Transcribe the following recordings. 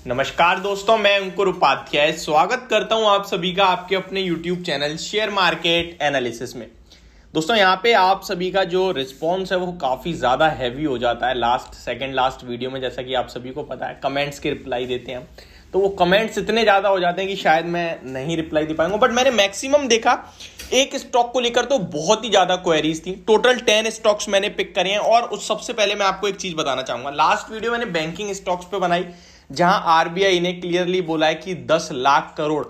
नमस्कार दोस्तों, मैं अंकुर उपाध्याय स्वागत करता हूं आप सभी का आपके अपने YouTube channel share market analysis में। दोस्तों यहाँ पे आप सभी का जो रिस्पॉन्स है वो काफ़ी ज़्यादा हैवी हो जाता है लास्ट वीडियो में। जैसा कि आप सभी को पता है, कमेंट्स के रिप्लाई देते हैं हम, तो वो कमेंट्स इतने ज़्यादा हो जाते हैं कि शायद मैं नहीं रिप्लाई दे पाऊंगा। बट मैंने मैक्सिमम देखा एक स्टॉक को लेकर तो बहुत ही ज़्यादा क्वेरीज थी। टोटल 10 स्टॉक्स मैंने पिक करे हैं। और उस सबसे पहले मैं आपको एक चीज़ बताना चाहूँगा। लास्ट वीडियो मैंने बैंकिंग स्टॉक्स पे बनाई, जहां आरबीआई ने क्लियरली बोला है कि 10 लाख करोड़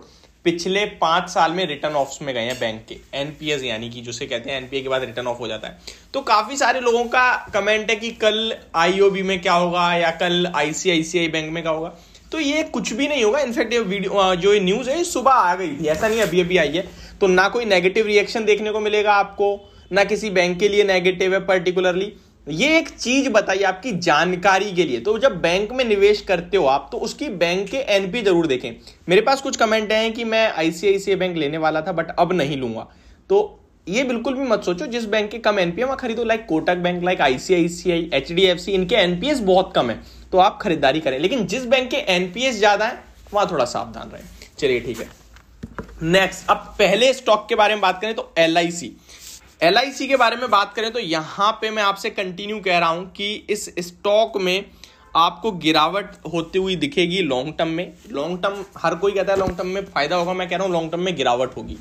पिछले 5 साल में रिटर्न ऑफ्स में गए हैं बैंक के। एनपीएस यानी कि जिसे कहते हैं एनपीए के बाद रिटर्न ऑफ हो जाता है। तो काफी सारे लोगों का कमेंट है कि कल आईओबी में क्या होगा या कल आईसीआईसीआई बैंक में क्या होगा। तो ये कुछ भी नहीं होगा। इनफैक्ट ये वीडियो जो न्यूज है सुबह आ गई थी, ऐसा नहीं अभी अभी आई है। तो ना कोई नेगेटिव रिएक्शन देखने को मिलेगा आपको, ना किसी बैंक के लिए नेगेटिव है पर्टिकुलरली। ये एक चीज बताइए आपकी जानकारी के लिए। तो जब बैंक में निवेश करते हो आप, तो उसकी बैंक के एनपी जरूर देखें। मेरे पास कुछ कमेंट हैं कि मैं आईसीआईसीआई बैंक लेने वाला था बट अब नहीं लूंगा। तो ये बिल्कुल भी मत सोचो। जिस बैंक के कम एनपीए वहां खरीदो, like Kotak bank, like ICICI, HDFC, इनके एनपीएस बहुत कम है तो आप खरीदारी करें। लेकिन जिस बैंक के एनपीएस ज्यादा है वहां थोड़ा सावधान रहें। चलिए ठीक है, नेक्स्ट अब पहले स्टॉक के बारे में बात करें तो एलआईसी के बारे में बात करें तो यहां पे मैं आपसे कंटिन्यू कह रहा हूं कि इस स्टॉक में आपको गिरावट होती हुई दिखेगी लॉन्ग टर्म में। लॉन्ग टर्म हर कोई कहता है लॉन्ग टर्म में फायदा होगा, मैं कह रहा हूं लॉन्ग टर्म में गिरावट होगी,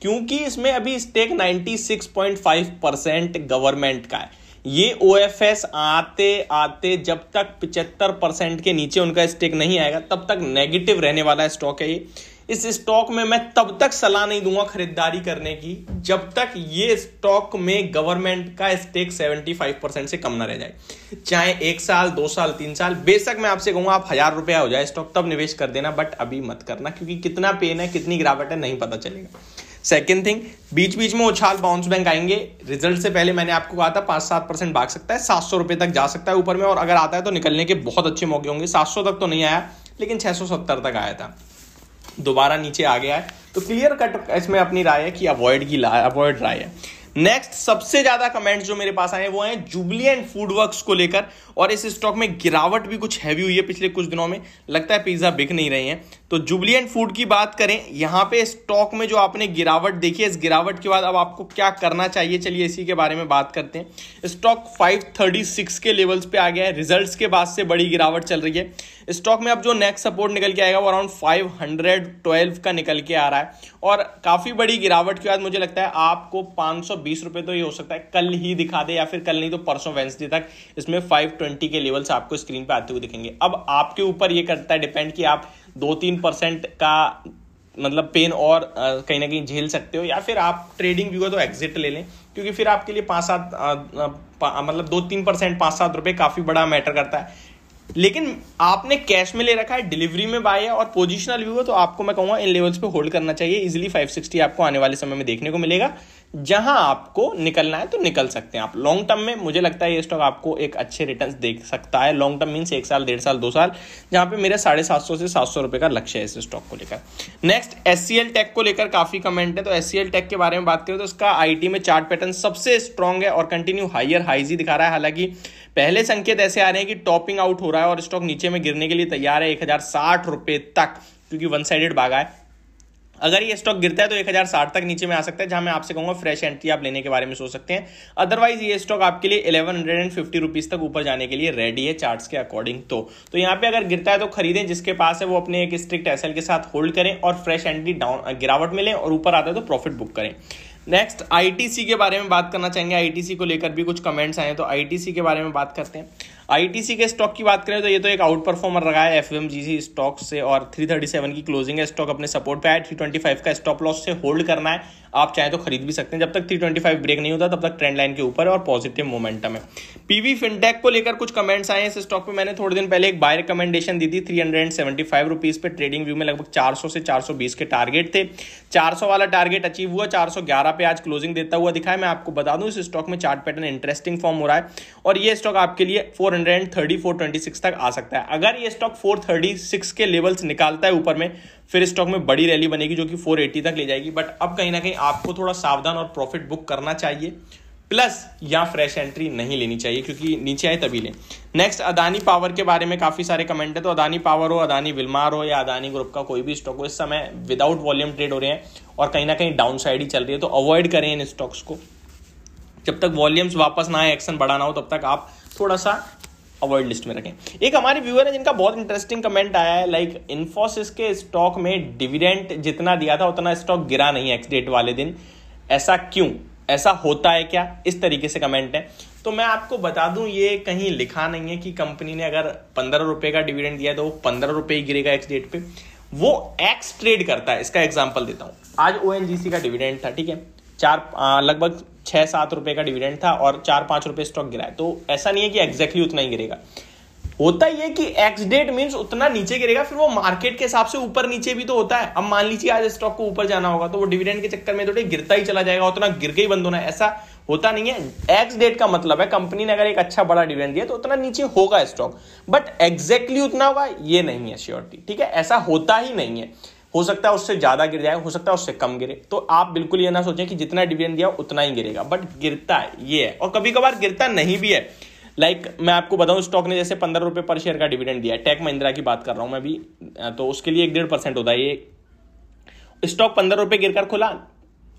क्योंकि इसमें अभी स्टेक 96.5% गवर्नमेंट का है। ये ओएफएस आते आते जब तक 75% के नीचे उनका स्टेक नहीं आएगा तब तक नेगेटिव रहने वाला स्टॉक है ये। इस स्टॉक में मैं तब तक सलाह नहीं दूंगा खरीदारी करने की जब तक ये स्टॉक में गवर्नमेंट का स्टेक 75% से कम ना रह जाए। चाहे 1 साल, 2 साल, 3 साल, बेशक मैं आपसे कहूंगा आप 1000 रुपया हो जाए स्टॉक तब निवेश कर देना, बट अभी मत करना, क्योंकि कितना पेन है, कितनी गिरावट है, नहीं पता चलेगा। सेकेंड थिंग, बीच बीच में उछाल बाउंस बैंक आएंगे। रिजल्ट से पहले मैंने आपको कहा था 5-7% भाग सकता है, 700 रुपए तक जा सकता है ऊपर में, और अगर आता है तो निकलने के बहुत अच्छे मौके होंगे। 700 तक तो नहीं आया लेकिन 670 तक आया था, दोबारा नीचे आ गया है। तो क्लियर कट इसमें अपनी राय है कि अवॉइड राय है। नेक्स्ट सबसे ज्यादा कमेंट्स जो मेरे पास आए वो हैं जुबिलिएंट फूडवर्क्स को लेकर, और इस स्टॉक में गिरावट भी कुछ हैवी हुई है पिछले कुछ दिनों में। लगता है पिज्जा बिक नहीं रहे हैं। तो जुबिलिएंट फूड की बात करें, यहां पे स्टॉक में जो आपने गिरावट देखी है, इस गिरावट के बाद अब आपको क्या करना चाहिए, चलिए इसी के बारे में बात करते हैं। स्टॉक 536 के लेवल्स पे आ गया है। रिजल्ट्स के बाद से बड़ी गिरावट चल रही है स्टॉक में। अब जो नेक्स्ट सपोर्ट निकल के आएगा वो अराउंड 512 का निकल के आ रहा है, और काफी बड़ी गिरावट के बाद मुझे लगता है आपको 520 रुपए तो ये हो सकता है कल ही दिखा दे, या फिर कल नहीं तो परसों वेडनेसडे तक इसमें 520 के लेवल्स आपको स्क्रीन पे आते हुए दिखेंगे। अब आपके ऊपर ये करता है डिपेंड कि आप 2-3% का मतलब पेन और कहीं ना कहीं झेल सकते हो, या फिर आप ट्रेडिंग व्यू है तो एग्जिट ले लें, क्योंकि फिर आपके लिए 5-7 मतलब 2-3% 5-7 रुपए काफी बड़ा मैटर करता है। लेकिन आपने कैश में ले रखा है, डिलीवरी में बाय है और पोजिशनल व्यू है, तो आपको मैं कहूंगा इन लेवल्स पे होल्ड करना चाहिए। इजीली 560 आपको आने वाले समय में देखने को मिलेगा। जहां आपको निकलना है तो निकल सकते हैं आप। लॉन्ग टर्म में मुझे लगता है ये स्टॉक आपको एक अच्छे रिटर्न्स दे सकता है। लॉन्ग टर्म मीन्स 1 साल, 1.5 साल, 2 साल, जहां पे मेरे 750 से 700 रुपए का लक्ष्य है इस स्टॉक को लेकर। नेक्स्ट एचसीएल टेक को लेकर काफी कमेंट है। तो एचसीएल टेक के बारे में बात करें तो इसका आईटी में चार्ट पैटर्न सबसे स्ट्रॉन्ग है और कंटिन्यू हायर हाइज ही दिखा रहा है। हालांकि पहले संकेत ऐसे आ रहे हैं कि टॉपिंग आउट हो रहा है और स्टॉक नीचे में गिरने के लिए तैयार है 1060 रुपए तक, क्योंकि वन साइडेड भागा है। अगर ये स्टॉक गिरता है तो 1060 तक नीचे में आ सकता है, जहां मैं आपसे कहूंगा फ्रेश एंट्री आप लेने के बारे में सोच सकते हैं। अदरवाइज ये स्टॉक आपके लिए 1150 रुपीज तक ऊपर जाने के लिए रेडी है चार्ट्स के अकॉर्डिंग। तो यहाँ पे अगर गिरता है तो खरीदें, जिसके पास है वो अपने एक स्ट्रिक्ट एसएल के साथ होल्ड करें और फ्रेश एंट्री डाउन गिरावट में लें, और ऊपर आता है तो प्रॉफिट बुक करें। नेक्स्ट आईटीसी के बारे में बात करना चाहेंगे। आईटीसी को लेकर भी कुछ कमेंट्स आए, तो आईटीसी के बारे में बात करते हैं। आईटीसी के स्टॉक की बात करें तो ये तो एक आउट परफॉर्मर रहा है एफएमजीसी स्टॉक से, और 337 की क्लोजिंग है। स्टॉक अपने सपोर्ट पे है। 325 का स्टॉप लॉस से होल्ड करना है। आप चाहे तो खरीद भी सकते हैं। जब तक 325 ब्रेक नहीं होता तब तक ट्रेंड लाइन के ऊपर है और पॉजिटिव मोमेंटम है। पीवी फिनटेक को लेकर कुछ कमेंट्स आए हैं। इस स्टॉक पे मैंने थोड़े दिन पहले एक बाय रिकमेंडेशन दी थी 375 रुपीज पे। ट्रेडिंग व्यू में लगभग 400 से 420 के टारगेट थे। 400 वाला टारगेट अचीव हुआ, 411 पे आज क्लोजिंग देता हुआ दिखा है। मैं आपको बता दूं इस स्टॉक में चार्ट पैटर्न इंटरेस्टिंग फॉर्म हो रहा है, और ये स्टॉक आपके लिए 426 तक आ सकता है। अगर ये स्टॉक 436 के लेवल्स निकालता है ऊपर में, फिर स्टॉक में बड़ी रैली बनेगी जो कि 480 तक ले जाएगी। बट अब कहीं ना कहीं आपको थोड़ा सावधान और प्रॉफिट बुक करना चाहिए। प्लस या फ्रेश एंट्री नहीं लेनी चाहिए, क्योंकि नीचे आए तभी लें। नेक्स्ट, अदानी पावर के बारे में काफी सारे कमेंट है। तो अदानी पावर हो, अदानी विल्मार हो या अदानी ग्रुप का कोई भी स्टॉक हो, इस समय विदाउट वॉल्यूम ट्रेड हो रहे हैं और कहीं ना कहीं डाउन साइड ही चल रही है, तो अवॉइड करें इन स्टॉक्स को। जब तक वॉल्यूम्स वापस ना आए, एक्शन बढ़ाना हो, तब तक आप थोड़ा सा अवॉइड लिस्ट में रखें। एक हमारे व्यूअर है जिनका बहुत इंटरेस्टिंग कमेंट आया है, लाइक इन्फोसिस के स्टॉक में डिविडेंड जितना दिया था उतना स्टॉक गिरा नहीं एक्स डेट वाले दिन, ऐसा क्यों, ऐसा होता है क्या, इस तरीके से कमेंट है। तो मैं आपको बता दूं, ये कहीं लिखा नहीं है कि कंपनी ने अगर 15 रुपए का डिविडेंड दिया तो वो 15 रुपए ही गिरेगा एक्स डेट पे, वो एक्स ट्रेड करता है। इसका एग्जांपल देता हूं, आज ONGC का डिविडेंड था, ठीक है, लगभग 6-7 रुपए का डिविडेंड था और 4-5 रुपए स्टॉक गिरा है, तो ऐसा नहीं है कि एग्जैक्टली उतना ही गिरेगा। होता ही है कि एक्स डेट मींस उतना नीचे गिरेगा, फिर वो मार्केट के हिसाब से ऊपर नीचे भी तो होता है। अब मान लीजिए आज स्टॉक को ऊपर जाना होगा तो वो डिविडेंड के चक्कर में थोड़े गिरता ही चला जाएगा, उतना गिर के ही बंद होना है, ऐसा होता नहीं है। एक्स डेट का मतलब है कंपनी ने अगर एक अच्छा बड़ा डिविडेंड दिया तो उतना नीचे होगा स्टॉक, बट एग्जैक्टली उतना होगा ये नहीं है श्योरिटी, ठीक है, ऐसा होता ही नहीं है। हो सकता है उससे ज्यादा गिर जाए, हो सकता है उससे कम गिरे, तो आप बिल्कुल ये ना सोचें कि जितना डिविडेंड दिया उतना ही गिरेगा, बट गिरता है ये है, और कभी कभार गिरता नहीं भी है। लाइक मैं आपको बताऊं, स्टॉक ने जैसे 15 रुपए पर शेयर का डिविडेंड दिया है, टेक महिंद्रा की बात कर रहा हूं मैं भी, तो उसके लिए 1.5% होता है ये। स्टॉक 15 रुपए गिरकर खुला,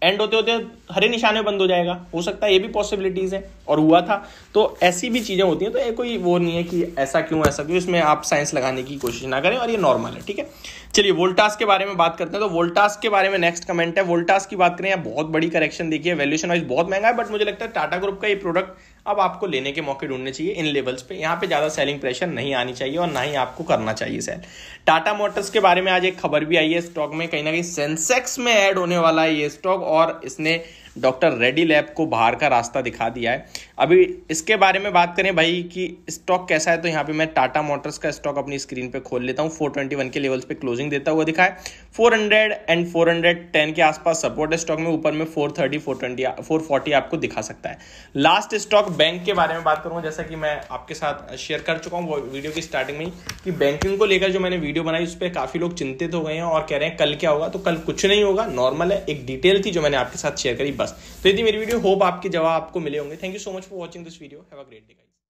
एंड होते होते हरे निशाने बंद हो जाएगा, हो सकता है, ये भी पॉसिबिलिटीज है और हुआ था। तो ऐसी भी चीजें होती हैं, तो ये कोई वो नहीं है कि ऐसा क्यों ऐसा क्यों, इसमें आप साइंस लगाने की कोशिश ना करें और ये नॉर्मल है, ठीक है। चलिए वोल्टास के बारे में बात करते हैं। तो वोल्टास के बारे में नेक्स्ट कमेंट है, वोल्टास की बात करें, बहुत बड़ी करेक्शन देखिए, वैल्यूएशन वाइज बहुत महंगा है, बट मुझे लगता है टाटा ग्रुप का ये प्रोडक्ट अब आपको लेने के मौके ढूंढने चाहिए इन लेवल्स पे। यहाँ पे ज्यादा सेलिंग प्रेशर नहीं आनी चाहिए और ना ही आपको करना चाहिए सेल। टाटा मोटर्स के बारे में आज एक खबर भी आई है, स्टॉक में कहीं ना कहीं सेंसेक्स में ऐड होने वाला है ये स्टॉक, और इसने डॉक्टर रेड्डी लैब को बाहर का रास्ता दिखा दिया है। अभी इसके बारे में बात करें भाई कि स्टॉक कैसा है, तो यहाँ पे मैं टाटा मोटर्स का स्टॉक अपनी स्क्रीन पे खोल लेता हूँ। 421 के लेवल्स पे क्लोजिंग देता हुआ दिखा है, 400 एंड 410 के आसपास सपोर्ट है स्टॉक में, ऊपर में 430, 420, 440 आपको दिखा सकता है। लास्ट स्टॉक बैंक के बारे में बात करूँ, जैसा कि मैं आपके साथ शेयर कर चुका हूँ वीडियो की स्टार्टिंग में ही, कि बैंकिंग को लेकर जो मैंने वीडियो बनाई उस पर काफी लोग चिंतित हो गए हैं और कह रहे हैं कल क्या होगा, तो कल कुछ नहीं होगा, नॉर्मल है, एक डिटेल थी जो मैंने आपके साथ शेयर करी बस। तो यदि मेरी वीडियो, होप आपके जवाब आपको मिले होंगे। Thank you so much for watching this video, have a great day.